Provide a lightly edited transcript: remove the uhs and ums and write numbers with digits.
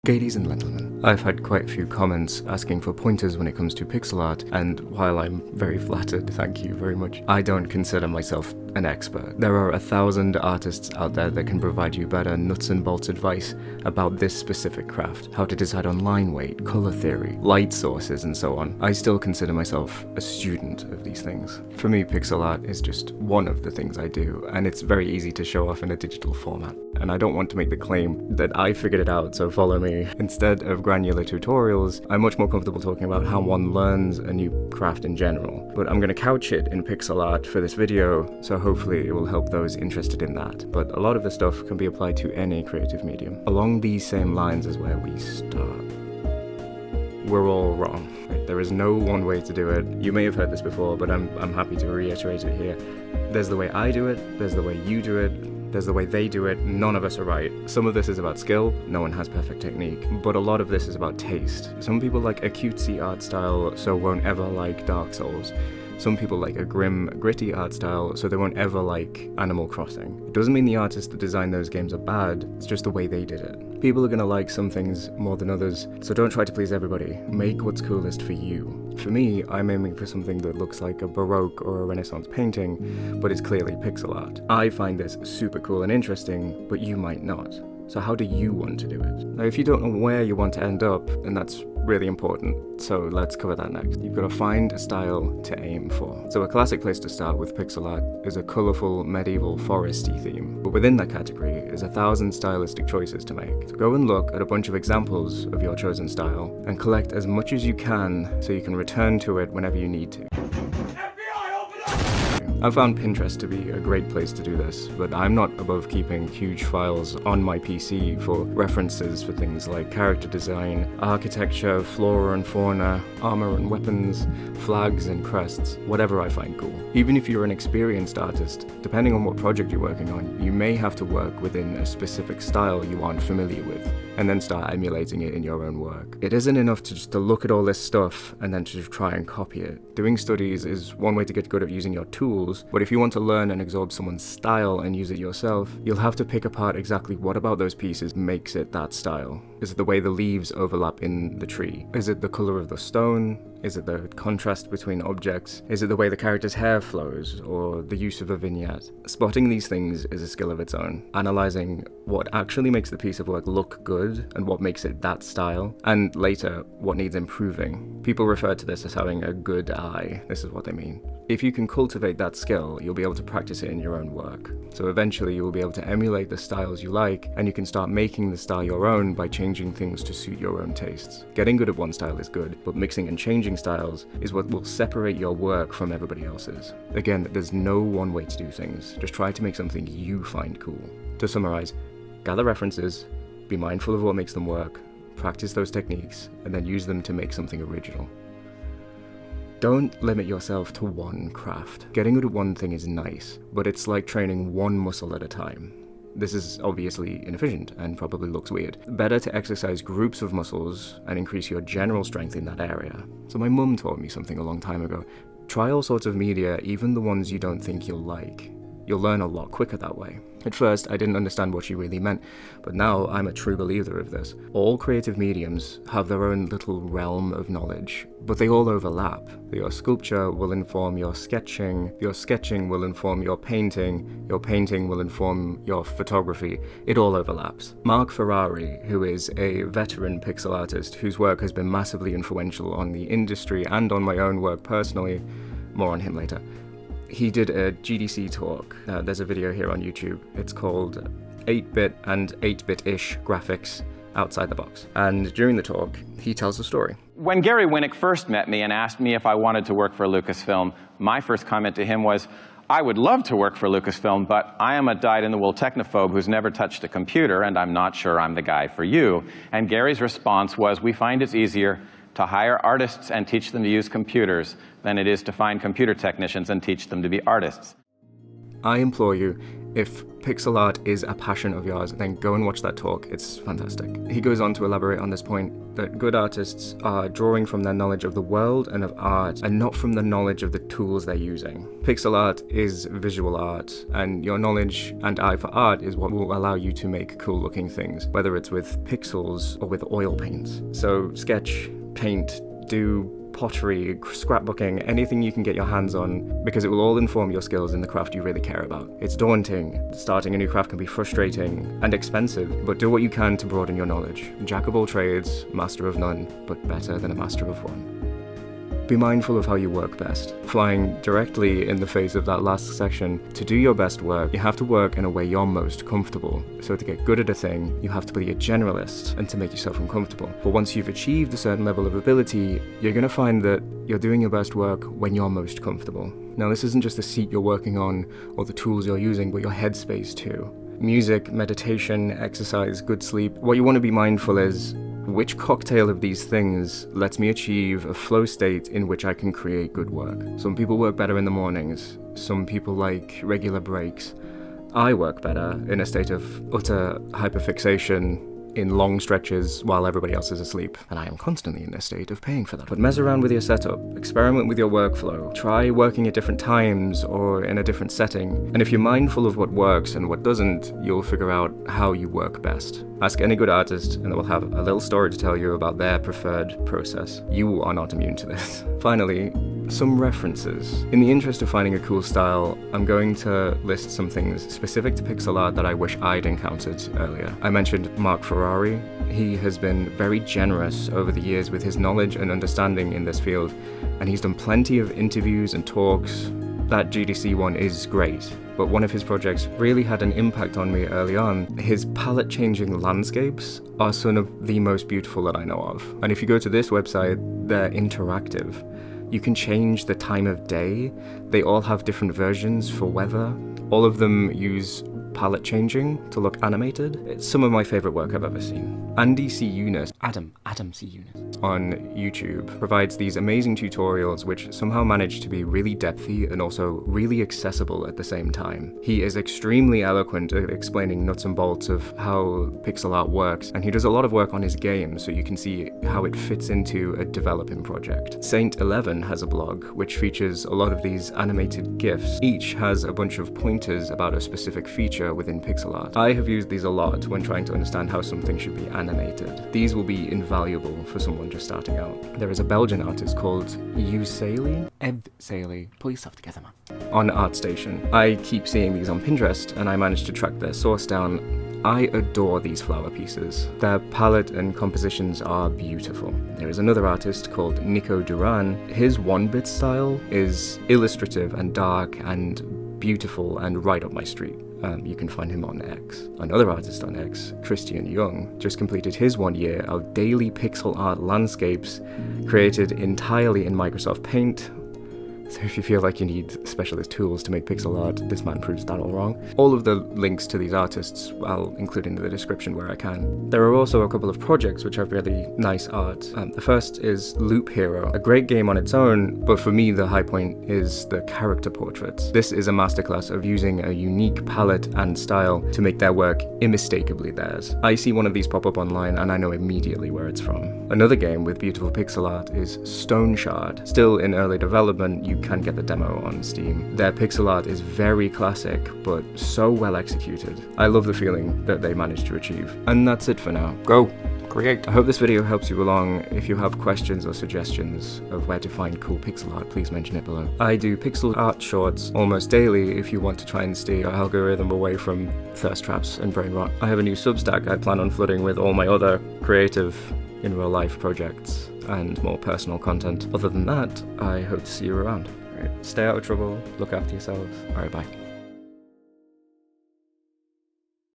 Ladies and gentlemen, I've had quite a few comments asking for pointers when it comes to pixel art, and while I'm very flattered, thank you very much, I don't consider myself an expert. There are 1,000 artists out there that can provide you better nuts and bolts advice about this specific craft, how to decide on line weight, color theory, light sources, and so on. I still consider myself a student of these things. For me, pixel art is just one of the things I do, and it's very easy to show off in a digital format. And I don't want to make the claim that I figured it out, so follow me. Instead of granular tutorials, I'm much more comfortable talking about how one learns a new craft in general. But I'm going to couch it in pixel art for this video, so hopefully it will help those interested in that. But a lot of the stuff can be applied to any creative medium. Along these same lines is where we start. We're all wrong. There is no one way to do it. You may have heard this before, but I'm happy to reiterate it here. There's the way I do it, there's the way you do it, there's the way they do it. None of us are right. Some of this is about skill, no one has perfect technique, but a lot of this is about taste. Some people like a cutesy art style, so won't ever like Dark Souls. Some people like a grim, gritty art style, so they won't ever like Animal Crossing. It doesn't mean the artists that designed those games are bad, it's just the way they did it. People are gonna like some things more than others, so don't try to please everybody. Make what's coolest for you. For me, I'm aiming for something that looks like a Baroque or a Renaissance painting, but is clearly pixel art. I find this super cool and interesting, but you might not. So how do you want to do it? Now, if you don't know where you want to end up, then that's really important, so let's cover that next. You've got to find a style to aim for. So a classic place to start with pixel art is a colourful medieval foresty theme, but within that category is 1,000 stylistic choices to make. So go and look at a bunch of examples of your chosen style and collect as much as you can so you can return to it whenever you need to. I've found Pinterest to be a great place to do this, but I'm not above keeping huge files on my PC for references for things like character design, architecture, flora and fauna, armor and weapons, flags and crests, whatever I find cool. Even if you're an experienced artist, depending on what project you're working on, you may have to work within a specific style you aren't familiar with, and then start emulating it in your own work. It isn't enough to just look at all this stuff and then to try and copy it. Doing studies is one way to get good at using your tools, but if you want to learn and absorb someone's style and use it yourself, you'll have to pick apart exactly what about those pieces makes it that style. Is it the way the leaves overlap in the tree? Is it the color of the stone? Is it the contrast between objects? Is it the way the character's hair flows, or the use of a vignette? Spotting these things is a skill of its own. Analyzing what actually makes the piece of work look good, and what makes it that style, and later, what needs improving. People refer to this as having a good eye. This is what they mean. If you can cultivate that skill, you'll be able to practice it in your own work. So eventually you will be able to emulate the styles you like, and you can start making the style your own by changing things to suit your own tastes. Getting good at one style is good, but mixing and changing styles is what will separate your work from everybody else's. Again, there's no one way to do things. Just try to make something you find cool. To summarize, gather references, be mindful of what makes them work, practice those techniques, and then use them to make something original. Don't limit yourself to one craft. Getting good at one thing is nice, but it's like training one muscle at a time. This is obviously inefficient and probably looks weird. Better to exercise groups of muscles and increase your general strength in that area. So my mum taught me something a long time ago. Try all sorts of media, even the ones you don't think you'll like. You'll learn a lot quicker that way. At first, I didn't understand what she really meant, but now I'm a true believer of this. All creative mediums have their own little realm of knowledge, but they all overlap. Your sculpture will inform your sketching will inform your painting will inform your photography. It all overlaps. Mark Ferrari, who is a veteran pixel artist whose work has been massively influential on the industry and on my own work personally, more on him later. He did a GDC talk. There's a video here on YouTube. It's called 8-bit and 8-bit-ish graphics outside the box. And during the talk, he tells a story. When Gary Winnick first met me and asked me if I wanted to work for Lucasfilm, my first comment to him was, I would love to work for Lucasfilm, but I am a dyed-in-the-wool technophobe who's never touched a computer, and I'm not sure I'm the guy for you. And Gary's response was, we find it's easier to hire artists and teach them to use computers than it is to find computer technicians and teach them to be artists. I implore you, if pixel art is a passion of yours, then go and watch that talk. It's fantastic. He goes on to elaborate on this point that good artists are drawing from their knowledge of the world and of art, and not from the knowledge of the tools they're using. Pixel art is visual art, and your knowledge and eye for art is what will allow you to make cool looking things, whether it's with pixels or with oil paints. So sketch, paint, do pottery, scrapbooking, anything you can get your hands on, because it will all inform your skills in the craft you really care about. It's daunting. Starting a new craft can be frustrating and expensive, but do what you can to broaden your knowledge. Jack of all trades, master of none, but better than a master of one. Be mindful of how you work best. Flying directly in the face of that last section, to do your best work, you have to work in a way you're most comfortable. So to get good at a thing, you have to be a generalist and to make yourself uncomfortable. But once you've achieved a certain level of ability, you're going to find that you're doing your best work when you're most comfortable. Now, this isn't just the seat you're working on or the tools you're using, but your headspace too. Music, meditation, exercise, good sleep. What you want to be mindful is, which cocktail of these things lets me achieve a flow state in which I can create good work? Some people work better in the mornings. Some people like regular breaks. I work better in a state of utter hyperfixation in long stretches while everybody else is asleep, and I am constantly in a state of paying for that. But mess around with your setup, experiment with your workflow, try working at different times or in a different setting, and if you're mindful of what works and what doesn't, you'll figure out how you work best. Ask any good artist and they will have a little story to tell you about their preferred process. You are not immune to this. Finally, some references. In the interest of finding a cool style, I'm going to list some things specific to pixel art that I wish I'd encountered earlier. I mentioned Mark Ferrari. He has been very generous over the years with his knowledge and understanding in this field, and he's done plenty of interviews and talks. That GDC one is great, but one of his projects really had an impact on me early on. His palette-changing landscapes are some of the most beautiful that I know of. And if you go to this website, they're interactive. You can change the time of day. They all have different versions for weather. All of them use palette changing to look animated. It's some of my favorite work I've ever seen. Andy C Younis, Adam C Younis, on YouTube provides these amazing tutorials which somehow manage to be really depthy and also really accessible at the same time. He is extremely eloquent at explaining nuts and bolts of how pixel art works, and he does a lot of work on his game so you can see how it fits into a developing project. Saint 11 has a blog which features a lot of these animated GIFs. Each has a bunch of pointers about a specific feature within pixel art. I have used these a lot when trying to understand how something should be animated. These will be invaluable for someone just starting out. There is a Belgian artist called Evsailey, pull yourself together, man, on ArtStation. I keep seeing these on Pinterest and I managed to track their source down. I adore these flower pieces. Their palette and compositions are beautiful. There is another artist called Nico Duran. His one-bit style is illustrative and dark and beautiful and right up my street. You can find him on X. Another artist on X, Christan Young, just completed his 1 year of daily pixel art landscapes created entirely in Microsoft Paint. So if you feel like you need specialist tools to make pixel art, this man proves that all wrong. All of the links to these artists I'll include in the description where I can. There are also a couple of projects which have really nice art. The first is Loop Hero, a great game on its own, but for me the high point is the character portraits. This is a masterclass of using a unique palette and style to make their work unmistakably theirs. I see one of these pop up online and I know immediately where it's from. Another game with beautiful pixel art is Stoneshard. Still in early development, you can get the demo on Steam. Their pixel art is very classic, but so well executed. I love the feeling that they managed to achieve. And that's it for now. Go! Create! I hope this video helps you along. If you have questions or suggestions of where to find cool pixel art, please mention it below. I do pixel art shorts almost daily if you want to try and steer your algorithm away from thirst traps and brain rot. I have a new Substack I plan on flooding with all my other creative in real life projects and more personal content. Other than that, I hope to see you around. All right, stay out of trouble, look after yourselves. All right, bye.